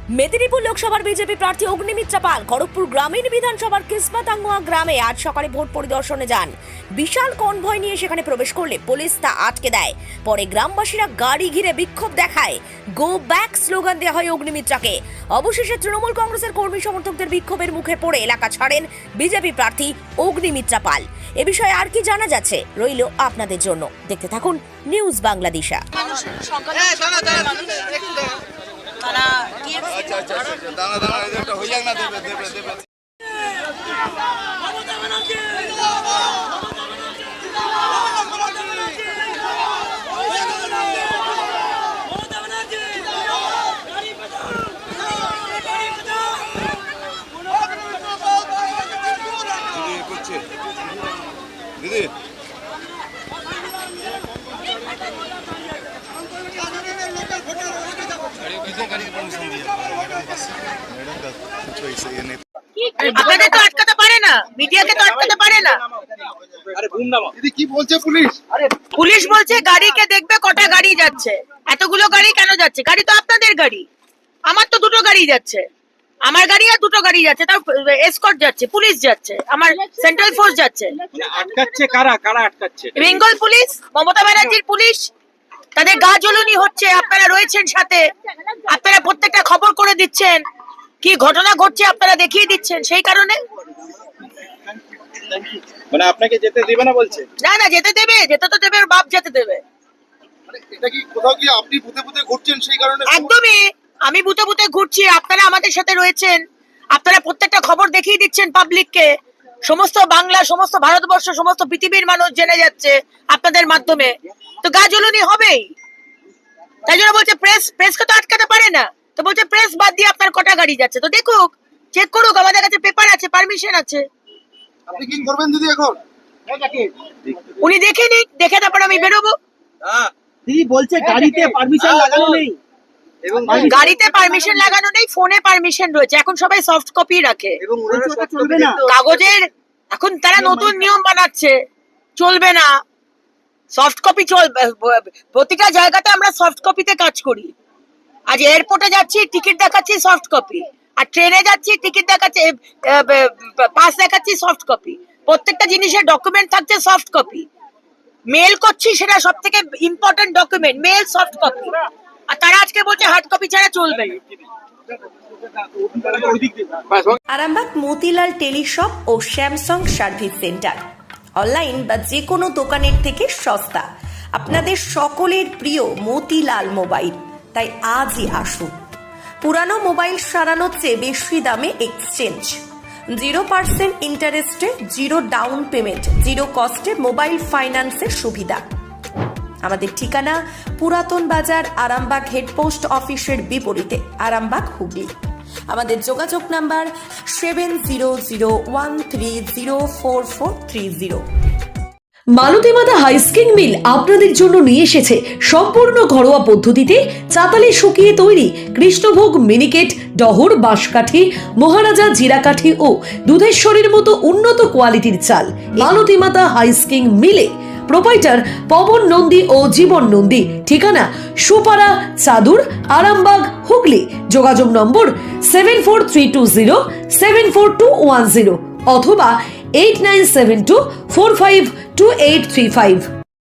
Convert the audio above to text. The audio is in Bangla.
মেদিনীপুর লোকসভার বিজেপি প্রার্থী অগ্নিমিত্রা পাল খড়গপুর গ্রামীণ বিধানসভার কিসমতাঙ্গুয়া গ্রামে আজ সকালে ভোট পরিদর্শনে যান। বিশাল কনভয় নিয়ে সেখানে প্রবেশ করলে পুলিশ তা আটকে দেয়। পরে গ্রামবাসীরা গাড়ি ঘিরে বিক্ষোভ দেখায়। গো ব্যাক স্লোগান দেওয়া হয় অগ্নিমিত্রাকে। অবশেষে তৃণমূল কংগ্রেসের কর্মী সমর্থকদের বিক্ষোভের মুখে পড়ে এলাকা ছাড়েন বিজেপি প্রার্থী অগ্নিমিত্রা পাল। এ বিষয়ে আর কি জানা যাচ্ছে রইল আপনাদের জন্য, দেখতে থাকুন নিউজ বাংলাদেশা। দিদি আপনাদের তো আটকাতে পারে না, মিডিয়াকে তো আটকাতে পারে না। দিদি কি বলছে পুলিশ? পুলিশ বলছে গাড়িকে দেখবে কটা গাড়ি যাচ্ছে। এতগুলো গাড়ি কেন যাচ্ছে? গাড়ি তো আপনাদের গাড়ি, আমার তো দুটো গাড়ি যাচ্ছে। আমার গাড়ি আর দুটো গাড়ি যাচ্ছে, তাও এসকর্ট যাচ্ছে, পুলিশ যাচ্ছে, আমার সেন্ট্রাল ফোর্স যাচ্ছে। আটকাচ্ছে কারা? কারা আটকাচ্ছে? বেঙ্গল পুলিশ, মমতা ব্যানার্জির পুলিশ। তাদের গা জ্বলুনি হচ্ছে, আপনারা রয়েছেন সাথে, আপনারা প্রত্যেকটা খবর করে দিচ্ছেন, কি ঘটনা ঘটছে আপনারা দেখিয়ে দিচ্ছেন, সেই কারণে। মানে আপনাকে যেতে দেবে না বলছে? না না, যেতে দেবে, যেতে তো দেবে, ওর বাপ যেতে দেবে। মানে এটা কি কোথাও কি আপনি বুতে বুতে ঘুরছেন সেই কারণে? একদমই, আমি বুতে বুতে ঘুরছি, আপনারা আমাদের সাথে রয়েছেন, আপনারা প্রত্যেকটা খবর দেখিয়ে দিচ্ছেন পাবলিককে। সমস্ত বাংলা, সমস্ত ভারতবর্ষ, সমস্ত পৃথিবীর মানুষ জেনে যাচ্ছে আপনাদের মাধ্যমে, তো গা জ্বলুনি হবেই। তাই জন্য বলছে প্রেসকে তো আটকাতে পারে না, তো বলছে প্রেস বাদ দিয়ে আপনার কটা গাড়ি যাচ্ছে, তো দেখুক, চেক করুক, আমাদের কাছে পেপার আছে, পারমিশন আছে। আপনি কি করবেন দিদি এখন? উনি দেখে নিক, দেখে তারপর আমি বেরোবো। দিদি বলছে গাড়িতে পারমিশন লাগানো নেই। গাড়িতে পারমিশন লাগানো নেই, ফোনে পারমিশন রয়েছে। এখন সবাই সফট কপি রাখে, এবং চলবে না কাগজের। এখন তারা নতুন নিয়ম বানাচ্ছে, চলবে না সফট কপি। প্রতিটা জায়গাতে আমরা সফট কপিতে কাজ করি। আজ এয়ারপোর্টে যাচ্ছি, টিকিট দেখাচ্ছি সফট কপি, আর ট্রেনে যাচ্ছি, টিকিট দেখাচ্ছি, পাস দেখাচ্ছি সফট কপি। প্রত্যেকটা জিনিসের ডকুমেন্ট থাকছে সফট কপি। মেল করছি, সেটা সব থেকে important document, mail soft copy. আর তারা আজকে বলছে হার্ড কপি ছাড়া চলবে না। আরামবাগ মতিলাল টেলিশপ ও স্যামসাং সার্ভিস সেন্টার, অনলাইন বা যে কোনো দোকানের থেকে সস্তা। আপনাদের সকলের প্রিয় মতিলাল মোবাইল, তাই আজই আসুন। পুরানো মোবাইল সারানোর চেয়ে বেশি দামে এক্সচেঞ্জ, 0% ইন্টারেস্টে, 0 ডাউন পেমেন্ট, 0 কস্টে মোবাইল ফাইন্যান্সের সুবিধা। আমাদের ঠিকানা পুরাতন বাজার, আরামবাগ হেডপোস্ট অফিসের বিপরীতে, আরামবাগ, হুগলি। আমাদের যোগাযোগ নাম্বার 7001304430। মালতীমাতা হাইস্কিং মিল আপনাদের জন্য নিয়ে এসেছে সম্পূর্ণ ঘরোয়া পদ্ধতিতে চাতালে শুকিয়ে তৈরি কৃষ্ণভোগ মিনিকেট, ডহর, বাঁশকাঠি, মহারাজা জিরাকাঠি ও দুধেশ্বরীর মতো উন্নত কোয়ালিটির চাল। মালতীমাতা হাইস্কিং মিলে প্রোপাইটার পবন নন্দী ও জীবন নন্দী। ঠিকানা সুপারা, চাদুর, আরামবাগ, হুগলি। যোগাযোগ নম্বর 7432074210 অথবা 8972452835।